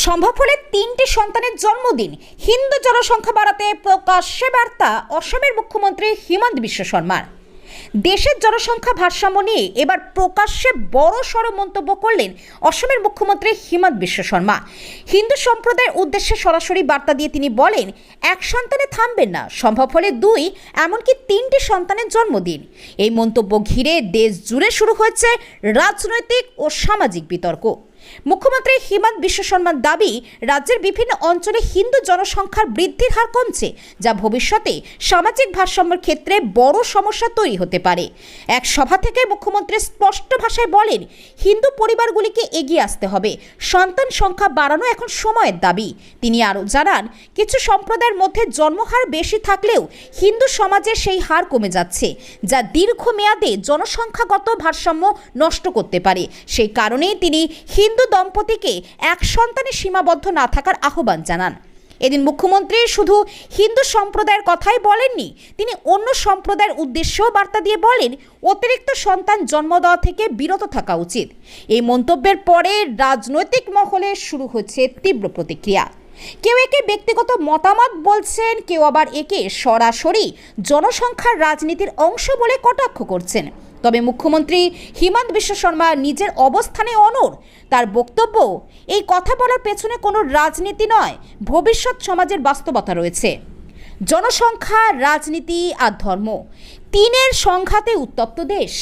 সম্ভব হলে 3টি সন্তানের জন্মদিন, হিন্দু জনসংখ্যা বাড়াতে প্রকাশ্যে বার্তা অসমের মুখ্যমন্ত্রী হিমন্ত বিশ্ব শর্মার। দেশের জনসংখ্যা ভারসাম্য নিয়ে এবার প্রকাশ্যে বড়সড় মন্তব্য করলেন অসমের মুখ্যমন্ত্রী হিমন্ত বিশ্ব শর্মা। হিন্দু সম্প্রদায়ের উদ্দেশ্যে সরাসরি বার্তা দিয়ে তিনি বলেন, এক সন্তানে থামবেন না, সম্ভব হলে 2, এমনকি 3টি সন্তানের জন্মদিন। এই মন্তব্য ঘিরে দেশ জুড়ে শুরু হয়েছে রাজনৈতিক ও সামাজিক বিতর্ক। মুখ্যমন্ত্রী হিমন্ত বিশ্ব শর্মার দাবি, রাজ্যের বিভিন্ন অঞ্চলে হিন্দু জনসংখ্যার বৃদ্ধির হার কমছে, যা ভবিষ্যতে সামাজিক ভারসাম্যের ক্ষেত্রে বড় সমস্যা তৈরি হতে পারে। এক সভা থেকে মুখ্যমন্ত্রী স্পষ্ট ভাষায় বলেন, হিন্দু পরিবারগুলিকে এগিয়ে আসতে হবে, সন্তান সংখ্যা বাড়ানো এখন সময়ের দাবি। তিনি আরও জানান, কিছু সম্প্রদায়ের মধ্যে জন্মহার বেশি থাকলেও হিন্দু সমাজে সেই হার কমে যাচ্ছে, যা দীর্ঘমেয়াদে জনসংখ্যাগত ভারসাম্য নষ্ট করতে পারে। সেই কারণেই তিনি হিন্দু দম্পতিকে এক সন্তানে সীমাবদ্ধ না থাকার আহ্বান জানান। এদিন মুখ্যমন্ত্রী শুধু হিন্দু সম্প্রদায়ের কথাই বলেননি, তিনি অন্য সম্প্রদায়ের উদ্দেশ্যেও বার্তা দিয়ে বলেন, অতিরিক্ত সন্তান জন্ম দেওয়া থেকে বিরত থাকা উচিত। এই মন্তব্যের পরে রাজনৈতিক মহলে শুরু হচ্ছে তীব্র প্রতিক্রিয়া। কেউ একে ব্যক্তিগত মতামত বলছেন, কেউ আবার একে সরাসরি জনসংখ্যার রাজনীতির অংশ বলে কটাক্ষ করছেন। তবে মুখ্যমন্ত্রী হিমন্ত বিশ্ব শর্মা নিজের অবস্থানে অনড়। তার বক্তব্য, এই কথা বলার পেছনে কোনো রাজনীতি নয়, ভবিষ্যৎ সমাজের বাস্তবতা রয়েছে। জনসংখ্যা, রাজনীতি আর ধর্ম, 3-এর সংঘাতে উত্তপ্ত দেশ।